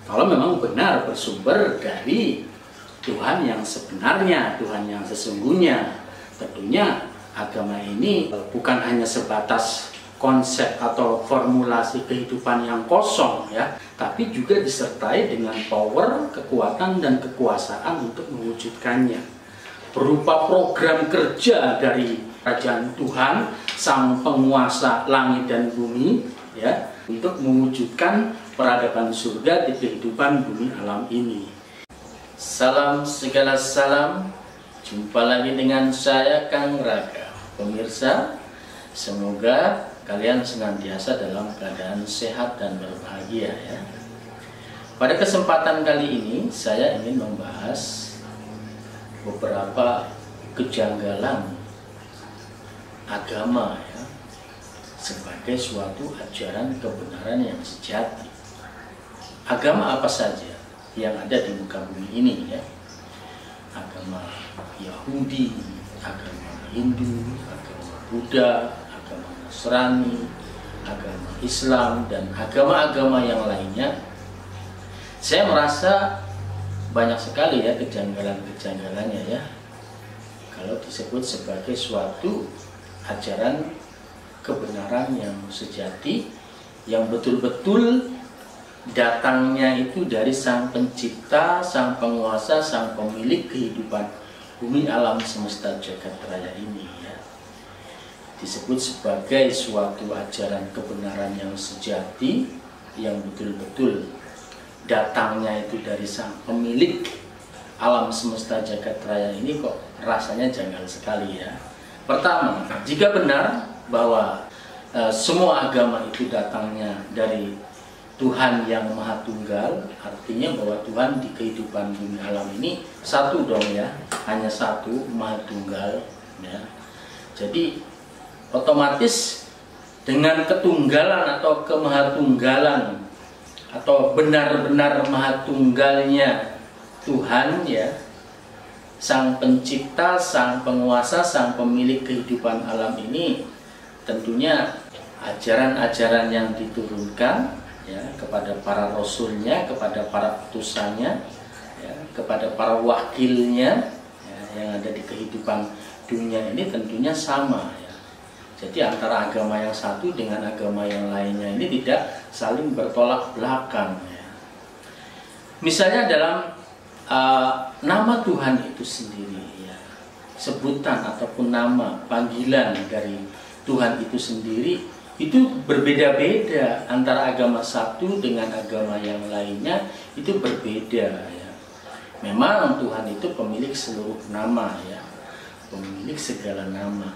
Kalau memang benar bersumber dari Tuhan yang sebenarnya, Tuhan yang sesungguhnya. Tentunya agama ini bukan hanya sebatas konsep atau formulasi kehidupan yang kosong ya, tapi juga disertai dengan power, kekuatan dan kekuasaan untuk mewujudkannya. Berupa program kerja dari kerajaan Tuhan, Sang Penguasa langit dan bumi ya, untuk mewujudkan peradaban surga di kehidupan bumi alam ini. Salam segala salam, jumpa lagi dengan saya Kang Raga. Pemirsa, semoga kalian senantiasa dalam keadaan sehat dan berbahagia ya. Pada kesempatan kali ini saya ingin membahas beberapa kejanggalan agama ya, sebagai suatu ajaran kebenaran yang sejati. Agama apa saja yang ada di muka bumi ini ya? Agama Yahudi, agama Hindu, agama Buddha, agama Nasrani, agama Islam, dan agama-agama yang lainnya. Saya merasa banyak sekali ya kejanggalan-kejanggalannya ya, kalau disebut sebagai suatu ajaran kebenaran yang sejati, yang betul-betul datangnya itu dari Sang Pencipta, Sang Penguasa, Sang Pemilik kehidupan bumi alam semesta jagat raya ini ya. Disebut sebagai suatu ajaran kebenaran yang sejati, yang betul-betul datangnya itu dari Sang Pemilik alam semesta jagat raya ini, kok rasanya janggal sekali ya. Pertama, jika benar bahwa semua agama itu datangnya dari Tuhan yang Maha Tunggal, artinya bahwa Tuhan di kehidupan bumi alam ini satu dong ya, hanya satu, Maha Tunggal ya. Jadi otomatis dengan ketunggalan atau kemahatunggalan atau benar-benar Maha Tunggalnya Tuhan ya, Sang Pencipta, Sang Penguasa, Sang Pemilik kehidupan alam ini, tentunya ajaran-ajaran yang diturunkan ya kepada para rasulnya, kepada para utusannya ya, kepada para wakilnya ya, yang ada di kehidupan dunia ini tentunya sama ya. Jadi antara agama yang satu dengan agama yang lainnya ini tidak saling bertolak belakang ya. Misalnya dalam nama Tuhan itu sendiri ya, sebutan ataupun nama panggilan dari Tuhan itu sendiri itu berbeda-beda antara agama satu dengan agama yang lainnya, itu berbeda ya. Memang Tuhan itu pemilik seluruh nama ya, pemilik segala nama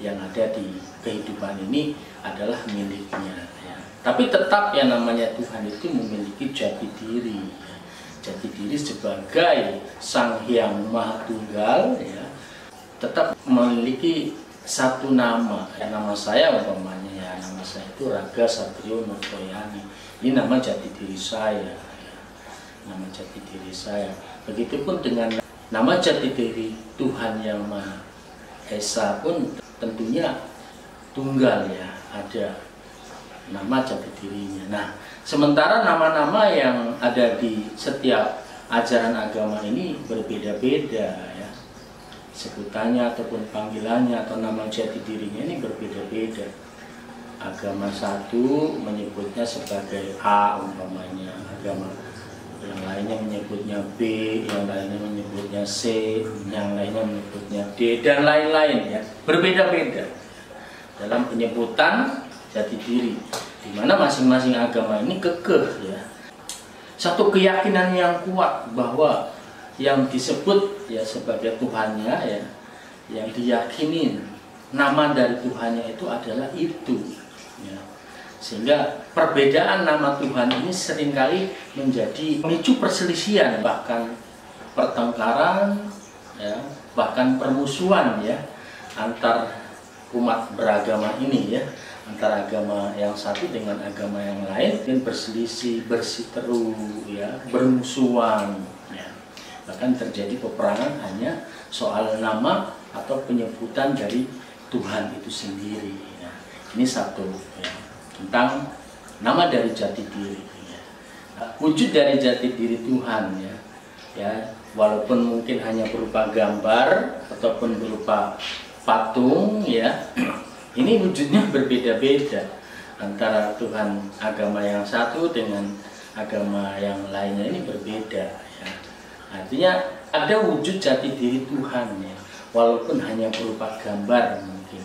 yang ada di kehidupan ini adalah miliknya ya. Tapi tetap yang namanya Tuhan itu memiliki jati diri ya. Jati diri sebagai Sang Hyang Maha Tunggal ya, tetap memiliki satu nama ya. Nama saya umpamanya ya, nama saya itu Raga Satrio Nurtoyani, ini nama jati diri saya ya. Nama jati diri saya. Begitupun dengan nama jati diri Tuhan yang Maha Esa pun tentunya tunggal ya, ada nama jati dirinya. Nah, sementara nama-nama yang ada di setiap ajaran agama ini berbeda-beda ya, sebutannya ataupun panggilannya atau nama jati dirinya ini berbeda-beda. Agama satu menyebutnya sebagai A umpamanya, agama yang lainnya menyebutnya B, yang lainnya menyebutnya C, yang lainnya menyebutnya D, dan lain-lain ya, berbeda-beda dalam penyebutan jati diri, di mana masing-masing agama ini kekeh ya, satu keyakinan yang kuat bahwa yang disebut ya sebagai Tuhannya ya, yang diyakini nama dari Tuhannya itu adalah itu ya. Sehingga perbedaan nama Tuhan ini seringkali menjadi pemicu perselisihan, bahkan pertengkaran ya, bahkan permusuhan ya antar umat beragama ini ya, antara agama yang satu dengan agama yang lain, dan berselisih, bersiteru ya, bermusuhan ya. Bahkan terjadi peperangan hanya soal nama atau penyebutan dari Tuhan itu sendiri ya. Ini satu ya, tentang nama dari jati diri ya. Wujud dari jati diri Tuhan ya, walaupun mungkin hanya berupa gambar ataupun berupa patung ya, ini wujudnya berbeda-beda antara Tuhan agama yang satu dengan agama yang lainnya, ini berbeda ya. Artinya ada wujud jati diri Tuhan ya, walaupun hanya berupa gambar mungkin,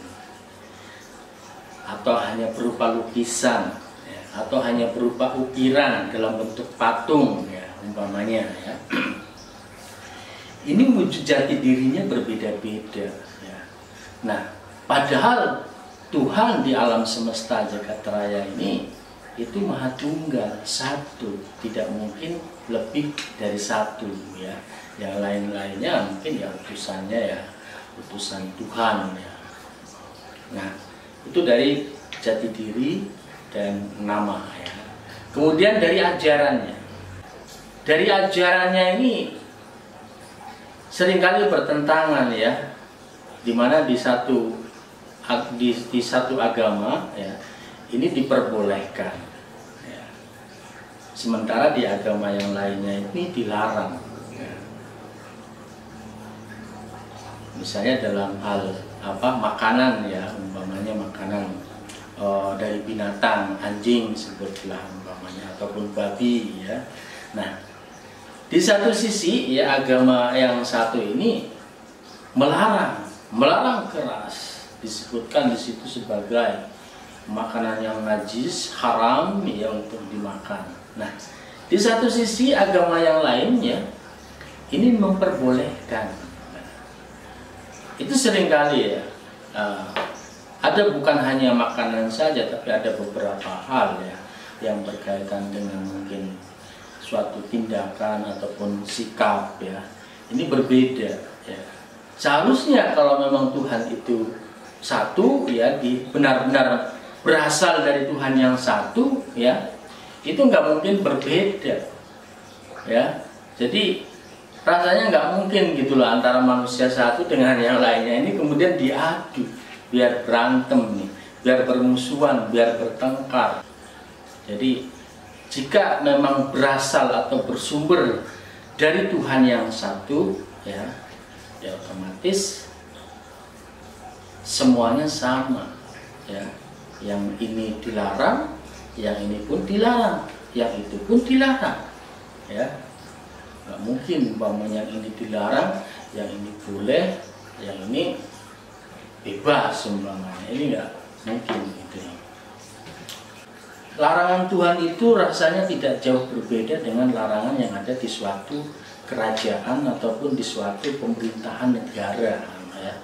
atau hanya berupa lukisan ya, atau hanya berupa ukiran dalam bentuk patung ya umpamanya ya. Ini wujud jati dirinya berbeda-beda ya. Nah, padahal Tuhan di alam semesta jagat raya ini itu maha tunggal, satu, tidak mungkin lebih dari satu ya. Yang lain-lainnya mungkin ya utusannya ya, utusan Tuhan ya. Nah, itu dari jati diri dan nama ya. Kemudian dari ajarannya. Dari ajarannya ini seringkali bertentangan ya, dimana di satu agama ya ini diperbolehkan ya. Sementara di agama yang lainnya ini dilarang ya. Misalnya dalam hal makanan ya, umpamanya makanan dari binatang, anjing sebutlah umpamanya, ataupun babi ya. Nah, di satu sisi ya agama yang satu ini melarang keras, disebutkan di situ sebagai makanan yang najis, haram ya untuk dimakan. Nah, di satu sisi agama yang lainnya ini memperbolehkan. Itu seringkali ya ada bukan hanya makanan saja, tapi ada beberapa hal ya yang berkaitan dengan mungkin suatu tindakan ataupun sikap ya. Ini berbeda ya. Seharusnya kalau memang Tuhan itu satu ya, benar-benar berasal dari Tuhan yang satu ya, itu nggak mungkin berbeda ya. Jadi rasanya nggak mungkin gitu loh antara manusia satu dengan yang lainnya ini kemudian diadu biar berantem nih, biar bermusuhan, biar bertengkar. Jadi jika memang berasal atau bersumber dari Tuhan yang satu ya, ya otomatis semuanya sama ya. Yang ini dilarang, yang ini pun dilarang, yang itu pun dilarang ya. Nggak mungkin umpamanya yang ini dilarang, yang ini boleh, yang ini bebas umpamanya. Ini nggak mungkin gitu ya. Larangan Tuhan itu rasanya tidak jauh berbeda dengan larangan yang ada di suatu kerajaan ataupun di suatu pemerintahan negara ya.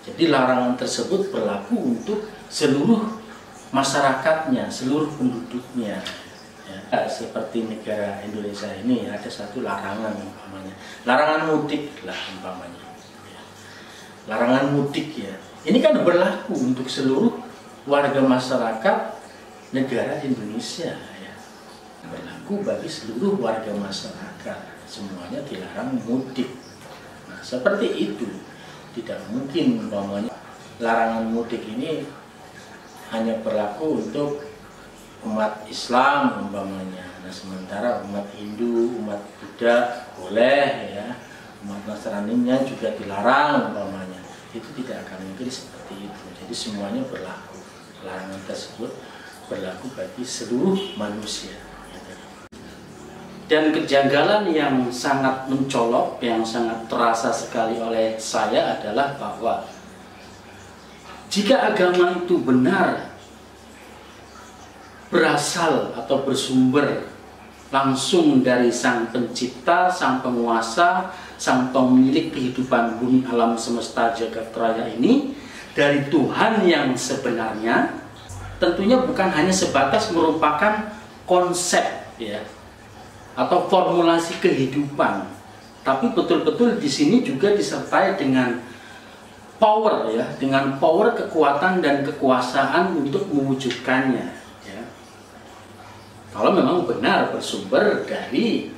Jadi larangan tersebut berlaku untuk seluruh masyarakatnya, seluruh penduduknya ya. Seperti negara Indonesia ini ada satu larangan umpamanya, larangan mudik lah umpamanya ya. Larangan mudik ya, ini kan berlaku untuk seluruh warga masyarakat negara Indonesia ya. Berlaku bagi seluruh warga masyarakat, semuanya dilarang mudik. Nah, seperti itu. Tidak mungkin umpamanya larangan mudik ini hanya berlaku untuk umat Islam umpamanya. Nah, sementara umat Hindu, umat Buddha boleh ya, umat Nasraninya juga dilarang umpamanya. Itu tidak akan mungkin seperti itu. Jadi semuanya berlaku. Larangan tersebut berlaku bagi seluruh manusia. Dan kejanggalan yang sangat mencolok, yang sangat terasa sekali oleh saya adalah bahwa jika agama itu benar berasal atau bersumber langsung dari Sang Pencipta, Sang Penguasa, Sang Pemilik kehidupan bumi alam semesta jagat raya ini, dari Tuhan yang sebenarnya, tentunya bukan hanya sebatas merupakan konsep ya, atau formulasi kehidupan, tapi betul-betul di sini juga disertai dengan power ya, dengan power kekuatan dan kekuasaan untuk mewujudkannya ya. Kalau memang benar bersumber dari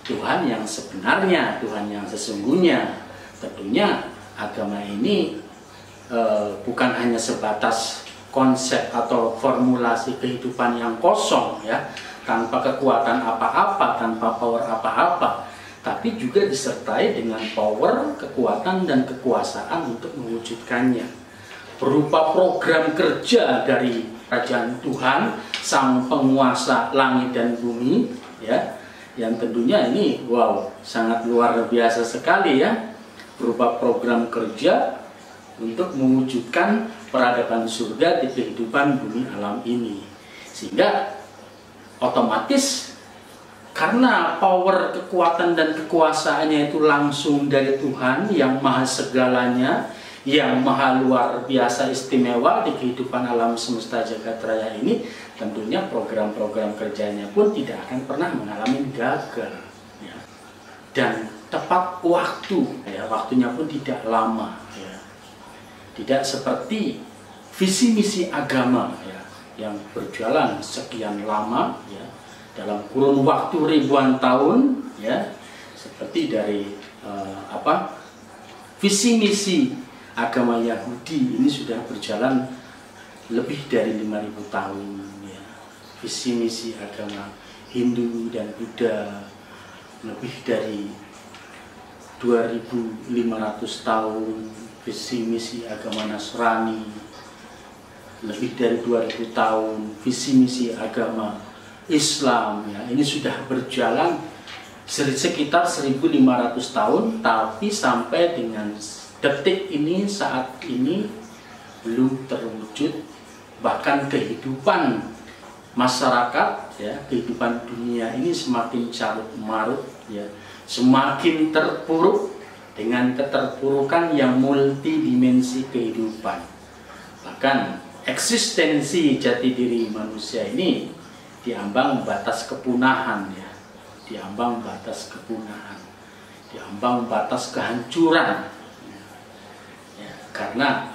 Tuhan yang sebenarnya, Tuhan yang sesungguhnya, tentunya agama ini bukan hanya sebatas konsep atau formulasi kehidupan yang kosong ya, tanpa kekuatan apa-apa, tanpa power apa-apa, tapi juga disertai dengan power, kekuatan, dan kekuasaan untuk mewujudkannya. Berupa program kerja dari kerajaan Tuhan, Sang Penguasa langit dan bumi, ya, yang tentunya ini, wow, sangat luar biasa sekali ya, berupa program kerja untuk mewujudkan peradaban surga di kehidupan bumi alam ini. Sehingga otomatis karena power, kekuatan, dan kekuasaannya itu langsung dari Tuhan yang maha segalanya, yang maha luar biasa istimewa di kehidupan alam semesta jagat raya ini, tentunya program-program kerjanya pun tidak akan pernah mengalami gagal ya. Dan tepat waktu ya, waktunya pun tidak lama ya. Tidak seperti visi misi agama ya, yang berjalan sekian lama ya, dalam kurun waktu ribuan tahun ya, seperti dari visi misi agama Yahudi ini sudah berjalan lebih dari 5.000 tahun ya. Visi misi agama Hindu dan Buddha lebih dari 2.500 tahun. Visi misi agama Nasrani lebih dari 2.000 tahun. Visi misi agama Islam ya, ini sudah berjalan sekitar 1.500 tahun, tapi sampai dengan detik ini, saat ini belum terwujud. Bahkan kehidupan masyarakat ya, kehidupan dunia ini semakin carut marut ya, semakin terpuruk dengan keterpurukan yang multidimensi kehidupan. Bahkan eksistensi jati diri manusia ini diambang batas kepunahan ya, diambang batas kepunahan, diambang batas kehancuran ya, karena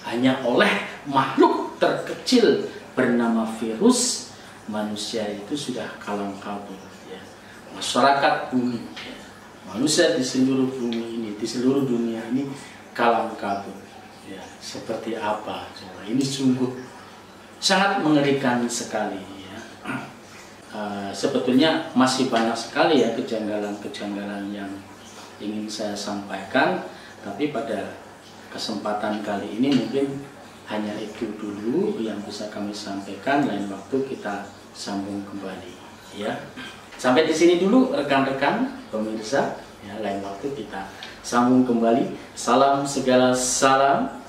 hanya oleh makhluk terkecil bernama virus manusia itu sudah kalang kabut ya. Masyarakat bumi ya, manusia di seluruh bumi ini, di seluruh dunia ini kalang kabut ya. Seperti apa coba, ini sungguh sangat mengerikan sekali ya. Sebetulnya masih banyak sekali ya kejanggalan-kejanggalan yang ingin saya sampaikan, tapi pada kesempatan kali ini mungkin hanya itu dulu yang bisa kami sampaikan. Lain waktu kita sambung kembali ya. Sampai di sini dulu rekan-rekan pemirsa ya, lain waktu kita sambung kembali. Salam segala salam.